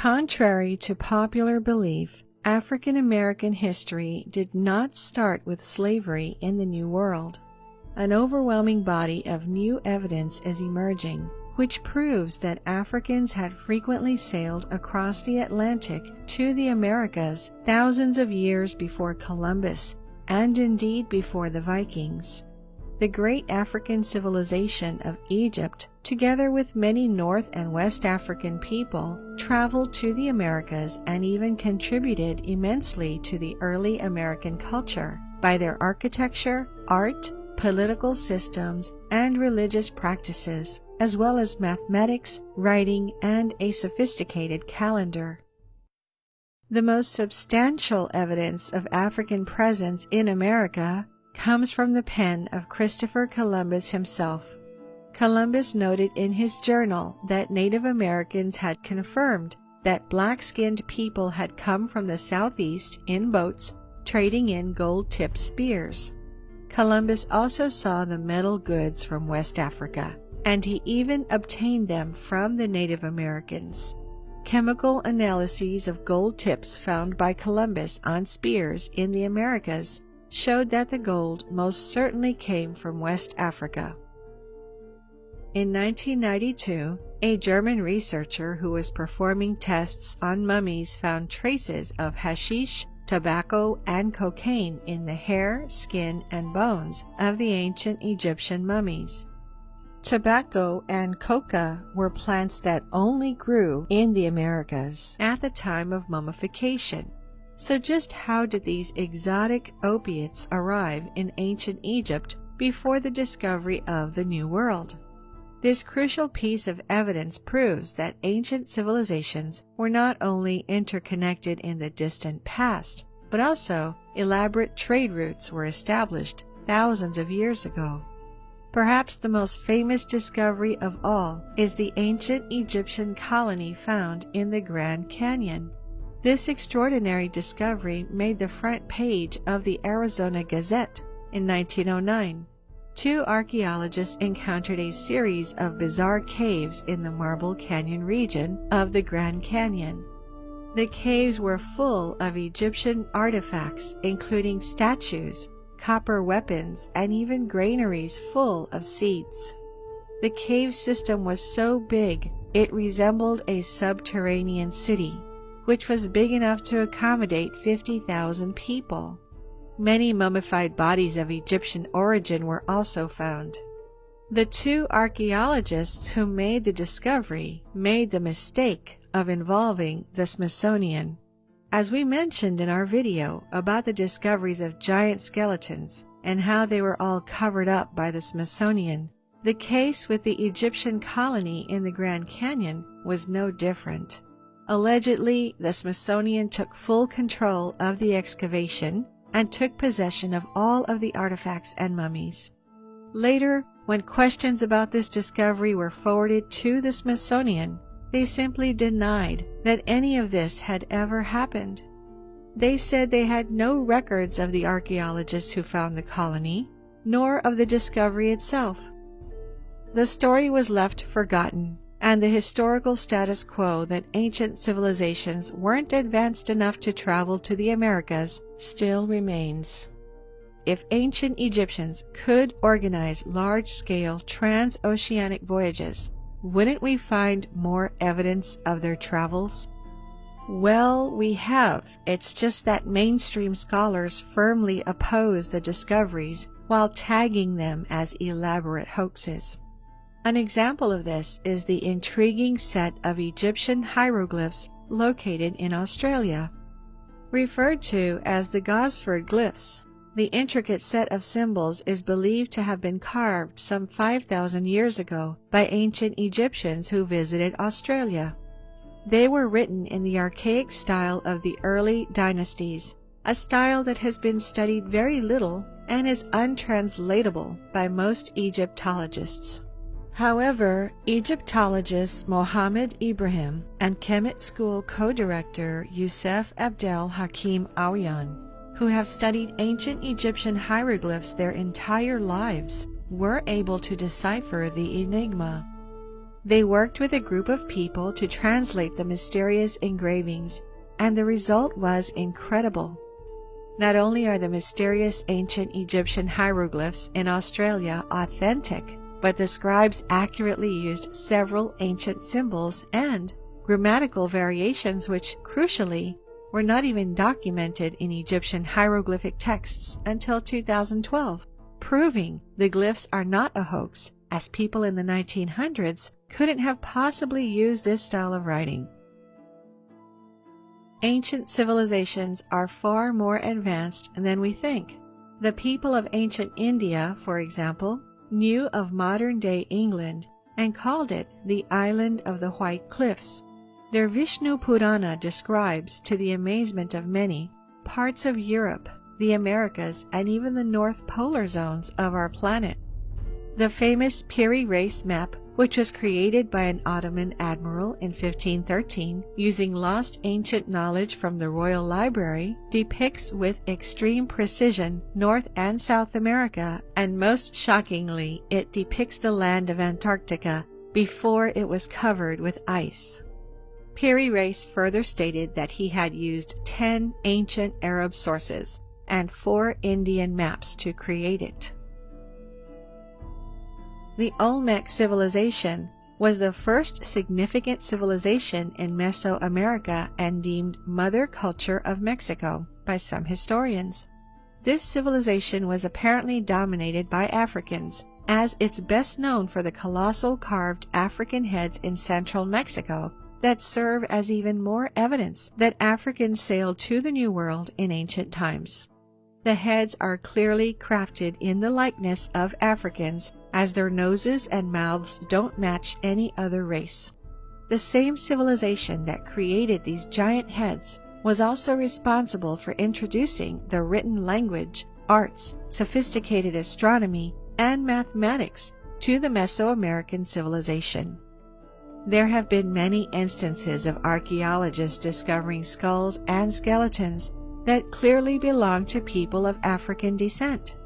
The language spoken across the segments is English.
Contrary to popular belief, African American history did not start with slavery in the New World. An overwhelming body of new evidence is emerging, which proves that Africans had frequently sailed across the Atlantic to the Americas thousands of years before Columbus, and indeed before the Vikings. The great African civilization of Egypt, together with many North and West African people, traveled to the Americas and even contributed immensely to the early American culture by their architecture, art, political systems, and religious practices, as well as mathematics, writing, and a sophisticated calendar. The most substantial evidence of African presence in America comes from the pen of Christopher Columbus himself. Columbus noted in his journal that Native Americans had confirmed that black-skinned people had come from the southeast in boats, trading in gold-tipped spears. Columbus also saw the metal goods from West Africa, and he even obtained them from the Native Americans. Chemical analyses of gold tips found by Columbus on spears in the Americas showed that the gold most certainly came from West Africa. In 1992, a German researcher who was performing tests on mummies found traces of hashish, tobacco, and cocaine in the hair, skin, and bones of the ancient Egyptian mummies. Tobacco and coca were plants that only grew in the Americas at the time of mummification. So just how did these exotic opiates arrive in ancient Egypt before the discovery of the New World? This crucial piece of evidence proves that ancient civilizations were not only interconnected in the distant past, but also elaborate trade routes were established thousands of years ago. Perhaps the most famous discovery of all is the ancient Egyptian colony found in the Grand Canyon. This extraordinary discovery made the front page of the Arizona Gazette in 1909. Two archaeologists encountered a series of bizarre caves in the Marble Canyon region of the Grand Canyon. The caves were full of Egyptian artifacts, including statues, copper weapons, and even granaries full of seeds. The cave system was so big it resembled a subterranean city, which was big enough to accommodate 50,000 people. Many mummified bodies of Egyptian origin were also found. The two archaeologists who made the discovery made the mistake of involving the Smithsonian. As we mentioned in our video about the discoveries of giant skeletons and how they were all covered up by the Smithsonian, the case with the Egyptian colony in the Grand Canyon was no different. Allegedly, the Smithsonian took full control of the excavation and took possession of all of the artifacts and mummies. Later, when questions about this discovery were forwarded to the Smithsonian, they simply denied that any of this had ever happened. They said they had no records of the archaeologists who found the colony, nor of the discovery itself. The story was left forgotten, and the historical status quo that ancient civilizations weren't advanced enough to travel to the Americas still remains. If ancient Egyptians could organize large-scale transoceanic voyages, wouldn't we find more evidence of their travels? Well, we have. It's just that mainstream scholars firmly oppose the discoveries while tagging them as elaborate hoaxes. An example of this is the intriguing set of Egyptian hieroglyphs located in Australia. Referred to as the Gosford glyphs, the intricate set of symbols is believed to have been carved some 5,000 years ago by ancient Egyptians who visited Australia. They were written in the archaic style of the early dynasties, a style that has been studied very little and is untranslatable by most Egyptologists. However, Egyptologist Mohammed Ibrahim and Kemet School co-director Youssef Abdel Hakim Aouyan, who have studied ancient Egyptian hieroglyphs their entire lives, were able to decipher the enigma. They worked with a group of people to translate the mysterious engravings, and the result was incredible. Not only are the mysterious ancient Egyptian hieroglyphs in Australia authentic, but the scribes accurately used several ancient symbols and grammatical variations which, crucially, were not even documented in Egyptian hieroglyphic texts until 2012, proving the glyphs are not a hoax, as people in the 1900s couldn't have possibly used this style of writing. Ancient civilizations are far more advanced than we think. The people of ancient India, for example, knew of modern-day England and called it the Island of the White Cliffs. Their Vishnu Purana describes, to the amazement of many, parts of Europe, the Americas, and even the North Polar zones of our planet. The famous Piri Reis map, which was created by an Ottoman admiral in 1513 using lost ancient knowledge from the Royal Library, depicts with extreme precision North and South America, and most shockingly, it depicts the land of Antarctica before it was covered with ice. Piri Reis further stated that he had used 10 ancient Arab sources and 4 Indian maps to create it. The Olmec civilization was the first significant civilization in Mesoamerica and deemed mother culture of Mexico by some historians. This civilization was apparently dominated by Africans, as it's best known for the colossal carved African heads in central Mexico that serve as even more evidence that Africans sailed to the New World in ancient times. The heads are clearly crafted in the likeness of Africans, as their noses and mouths don't match any other race. The same civilization that created these giant heads was also responsible for introducing the written language, arts, sophisticated astronomy, and mathematics to the Mesoamerican civilization. There have been many instances of archaeologists discovering skulls and skeletons that clearly belong to people of African descent.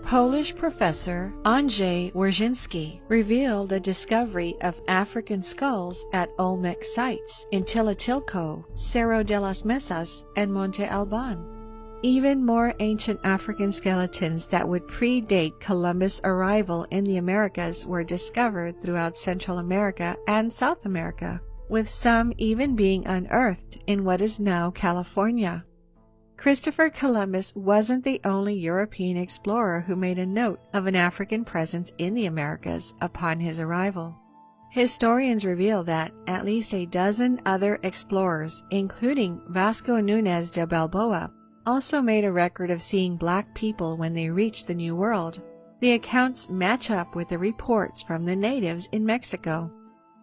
Polish professor Andrzej Wierzyński revealed the discovery of African skulls at Olmec sites in Tlatilco, Cerro de las Mesas, and Monte Alban. Even more ancient African skeletons that would predate Columbus' arrival in the Americas were discovered throughout Central America and South America, with some even being unearthed in what is now California. Christopher Columbus wasn't the only European explorer who made a note of an African presence in the Americas upon his arrival. Historians reveal that at least a dozen other explorers, including Vasco Núñez de Balboa, also made a record of seeing black people when they reached the New World. The accounts match up with the reports from the natives in Mexico.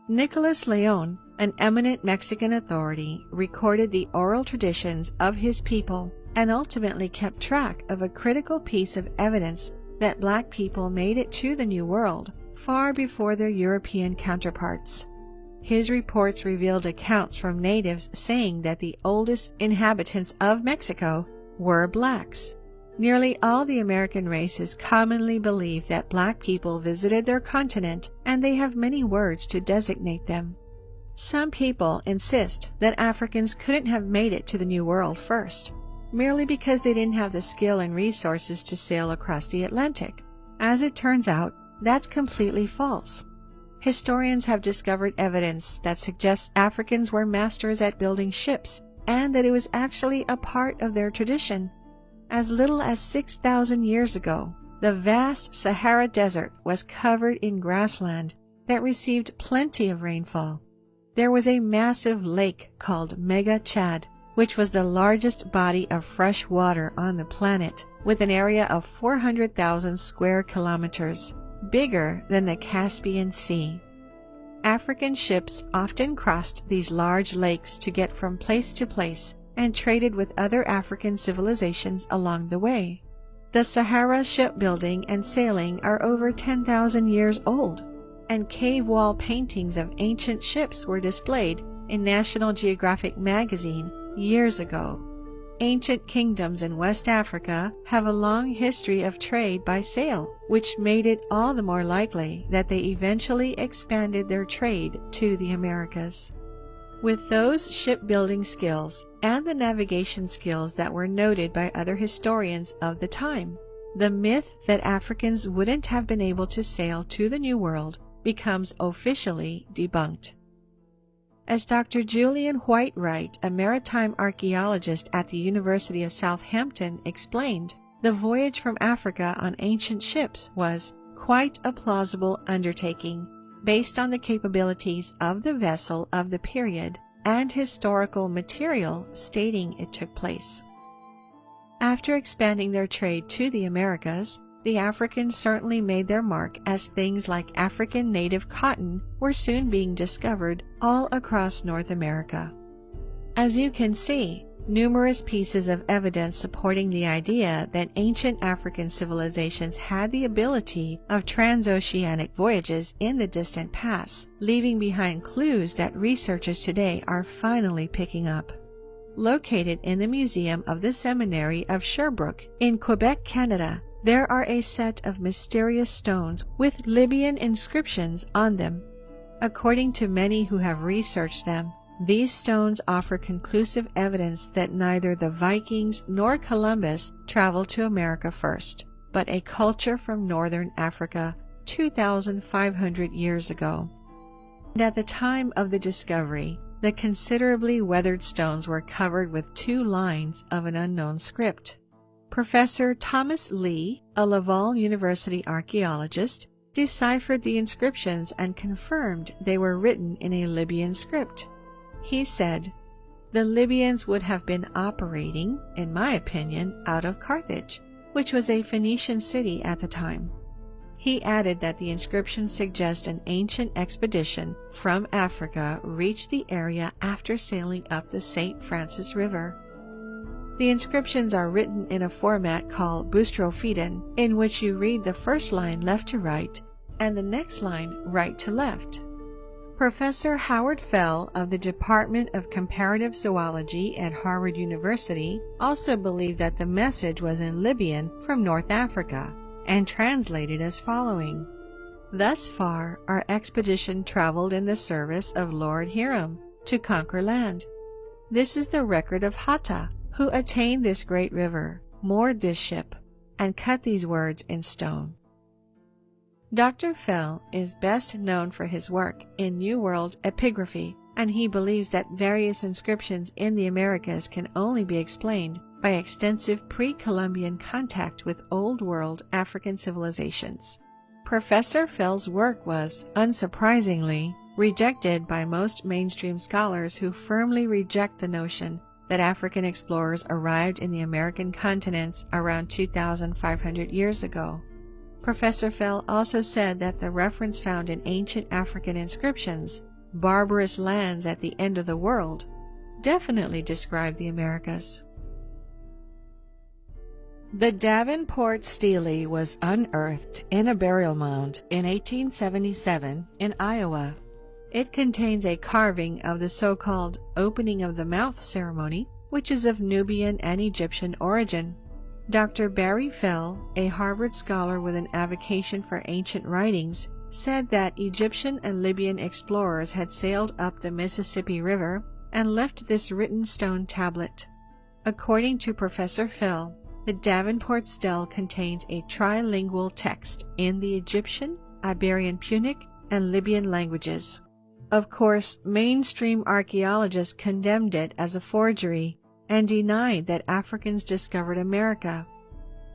Nicolas Leon, an eminent Mexican authority, recorded the oral traditions of his people and ultimately kept track of a critical piece of evidence that black people made it to the New World far before their European counterparts. His reports revealed accounts from natives saying that the oldest inhabitants of Mexico were blacks. Nearly all the American races commonly believe that black people visited their continent, and they have many words to designate them. Some people insist that Africans couldn't have made it to the New World first, merely because they didn't have the skill and resources to sail across the Atlantic. As it turns out, that's completely false. Historians have discovered evidence that suggests Africans were masters at building ships, and that it was actually a part of their tradition. As little as 6,000 years ago, the vast Sahara Desert was covered in grassland that received plenty of rainfall. There was a massive lake called Mega Chad, which was the largest body of fresh water on the planet, with an area of 400,000 square kilometers, bigger than the Caspian Sea. African ships often crossed these large lakes to get from place to place and traded with other African civilizations along the way. The Sahara shipbuilding and sailing are over 10,000 years old, and cave wall paintings of ancient ships were displayed in National Geographic magazine years ago. Ancient kingdoms in West Africa have a long history of trade by sail, which made it all the more likely that they eventually expanded their trade to the Americas. With those shipbuilding skills and the navigation skills that were noted by other historians of the time, the myth that Africans wouldn't have been able to sail to the New World becomes officially debunked. As Dr. Julian Whitewright, a maritime archaeologist at the University of Southampton, explained, the voyage from Africa on ancient ships was quite a plausible undertaking, based on the capabilities of the vessel of the period and historical material stating it took place. After expanding their trade to the Americas, the Africans certainly made their mark, as things like African native cotton were soon being discovered all across North America. As you can see, numerous pieces of evidence supporting the idea that ancient African civilizations had the ability of transoceanic voyages in the distant past, leaving behind clues that researchers today are finally picking up. Located in the Museum of the Seminary of Sherbrooke in Quebec, Canada, there are a set of mysterious stones with Libyan inscriptions on them. According to many who have researched them, these stones offer conclusive evidence that neither the Vikings nor Columbus traveled to America first, but a culture from northern Africa 2,500 years ago. And at the time of the discovery, the considerably weathered stones were covered with 2 lines of an unknown script. Professor Thomas Lee, a Laval University archaeologist, deciphered the inscriptions and confirmed they were written in a Libyan script. He said, "The Libyans would have been operating, in my opinion, out of Carthage, which was a Phoenician city at the time." He added that the inscriptions suggest an ancient expedition from Africa reached the area after sailing up the St. Francis River. The inscriptions are written in a format called boustrophédon, in which you read the first line left to right and the next line right to left. Professor Howard Fell of the Department of Comparative Zoology at Harvard University also believed that the message was in Libyan from North Africa and translated as following: "Thus far our expedition traveled in the service of Lord Hiram to conquer land. This is the record of Hatta, who attained this great river, moored this ship, and cut these words in stone." Dr. Fell is best known for his work in New World epigraphy, and he believes that various inscriptions in the Americas can only be explained by extensive pre-Columbian contact with Old World African civilizations. Professor Fell's work was, unsurprisingly, rejected by most mainstream scholars who firmly reject the notion that African explorers arrived in the American continents around 2,500 years ago. Professor Fell also said that the reference found in ancient African inscriptions, "barbarous lands at the end of the world," definitely described the Americas. The Davenport Stele was unearthed in a burial mound in 1877 in Iowa. It contains a carving of the so-called opening of the mouth ceremony, which is of Nubian and Egyptian origin. Dr. Barry Fell, a Harvard scholar with an avocation for ancient writings, said that Egyptian and Libyan explorers had sailed up the Mississippi River and left this written stone tablet. According to Professor Fell, the Davenport Stele contains a trilingual text in the Egyptian, Iberian Punic, and Libyan languages. Of course, mainstream archaeologists condemned it as a forgery and denied that Africans discovered America.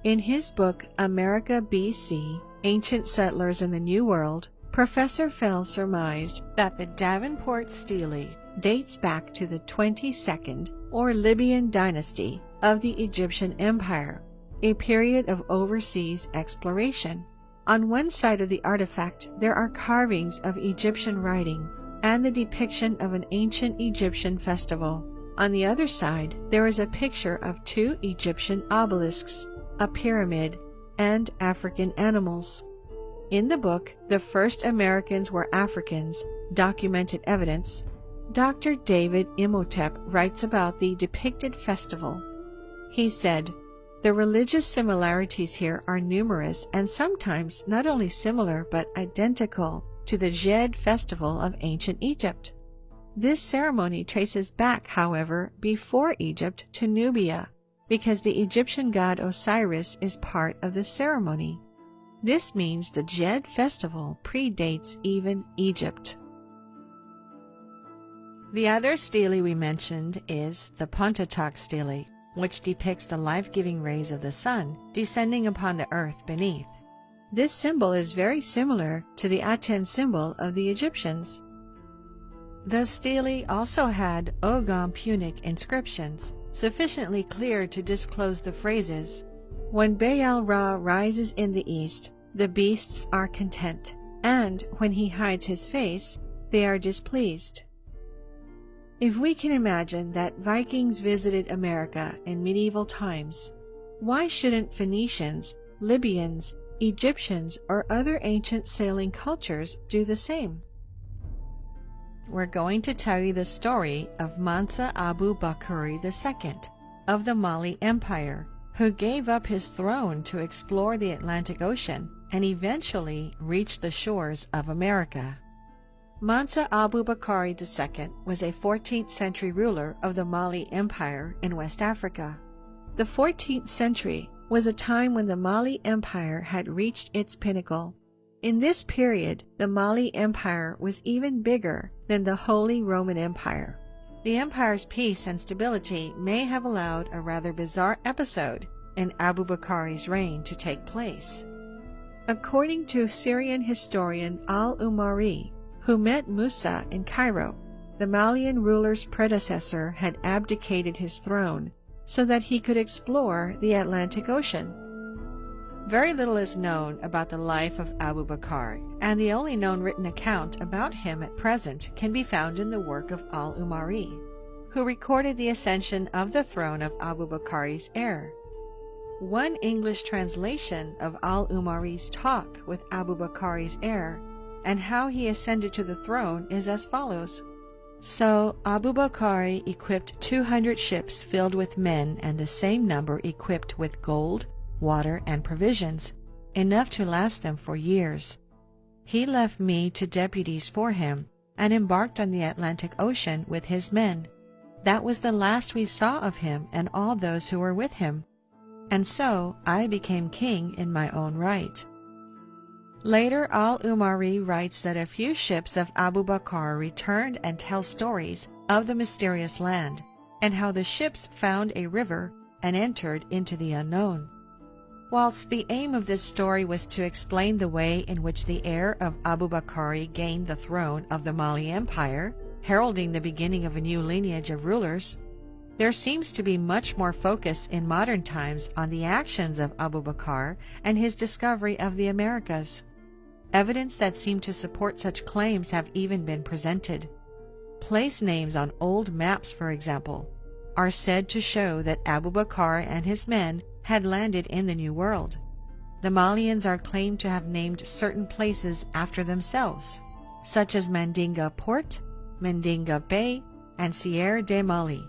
In his book, America B.C., Ancient Settlers in the New World, Professor Fell surmised that the Davenport Stele dates back to the 22nd or Libyan dynasty of the Egyptian Empire, a period of overseas exploration. On one side of the artifact, there are carvings of Egyptian writing and the depiction of an ancient Egyptian festival. On the other side, there is a picture of 2 Egyptian obelisks, a pyramid, and African animals. In the book, "The First Americans Were Africans: Documented Evidence," Dr. David Imhotep writes about the depicted festival. He said, "The religious similarities here are numerous and sometimes not only similar but identical to the Djed festival of ancient Egypt. This ceremony traces back, however, before Egypt to Nubia, because the Egyptian god Osiris is part of the ceremony. This means the Djed festival predates even Egypt." The other stele we mentioned is the Pontotoc stele, which depicts the life-giving rays of the sun descending upon the earth beneath. This symbol is very similar to the Aten symbol of the Egyptians. The stele also had Ogham Punic inscriptions, sufficiently clear to disclose the phrases, "When Baal-Ra rises in the east, the beasts are content, and when he hides his face, they are displeased." If we can imagine that Vikings visited America in medieval times, why shouldn't Phoenicians, Libyans, Egyptians, or other ancient sailing cultures do the same? We're going to tell you the story of Mansa Abu Bakr II of the Mali Empire, who gave up his throne to explore the Atlantic Ocean and eventually reach the shores of America. Mansa Abu Bakr II was a 14th century ruler of the Mali Empire in West Africa. The 14th century was a time when the Mali Empire had reached its pinnacle. In this period, the Mali Empire was even bigger than the Holy Roman Empire. The empire's peace and stability may have allowed a rather bizarre episode in Abu Bakr's reign to take place. According to Syrian historian al-Umari, who met Musa in Cairo, the Malian ruler's predecessor had abdicated his throne so that he could explore the Atlantic Ocean. Very little is known about the life of Abu Bakr, and the only known written account about him at present can be found in the work of al-Umari, who recorded the ascension of the throne of Abu Bakr's heir. One English translation of al-Umari's talk with Abu Bakr's heir and how he ascended to the throne is as follows. So Abu Bakr equipped 200 ships filled with men and the same number equipped with gold, water, and provisions, enough to last them for years. He left me to deputies for him and embarked on the Atlantic Ocean with his men. That was the last we saw of him and all those who were with him. And so I became king in my own right. Later, al-Umari writes that a few ships of Abu Bakr returned and tell stories of the mysterious land, and how the ships found a river and entered into the unknown. Whilst the aim of this story was to explain the way in which the heir of Abu Bakr gained the throne of the Mali Empire, heralding the beginning of a new lineage of rulers, there seems to be much more focus in modern times on the actions of Abu Bakr and his discovery of the Americas. Evidence that seemed to support such claims have even been presented. Place names on old maps, for example, are said to show that Abu Bakr and his men had landed in the New World. The Malians are claimed to have named certain places after themselves, such as Mandinga Port, Mandinga Bay, and Sierre de Mali.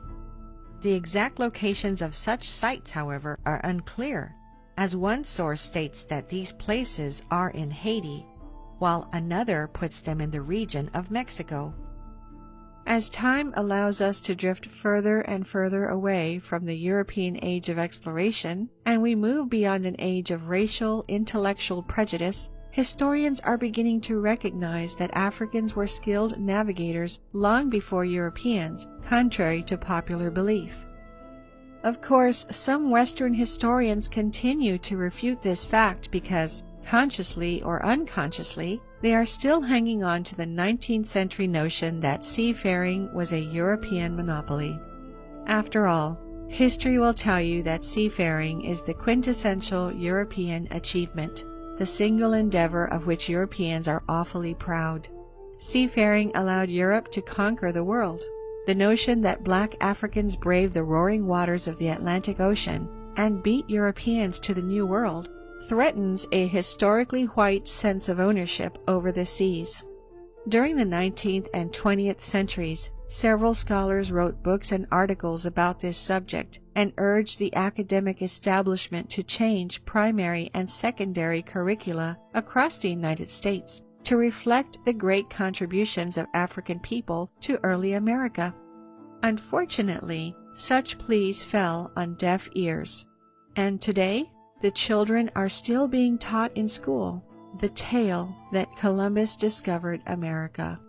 The exact locations of such sites, however, are unclear, as one source states that these places are in Haiti, while another puts them in the region of Mexico. As time allows us to drift further and further away from the European age of exploration, and we move beyond an age of racial, intellectual prejudice, historians are beginning to recognize that Africans were skilled navigators long before Europeans, contrary to popular belief. Of course, some Western historians continue to refute this fact because, consciously or unconsciously, they are still hanging on to the 19th century notion that seafaring was a European monopoly. After all, history will tell you that seafaring is the quintessential European achievement, the single endeavor of which Europeans are awfully proud. Seafaring allowed Europe to conquer the world. The notion that black Africans braved the roaring waters of the Atlantic Ocean and beat Europeans to the New World threatens a historically white sense of ownership over the seas. During the 19th and 20th centuries, several scholars wrote books and articles about this subject and urged the academic establishment to change primary and secondary curricula across the United States to reflect the great contributions of African people to early America. Unfortunately, such pleas fell on deaf ears, and today the children are still being taught in school the tale that Columbus discovered America.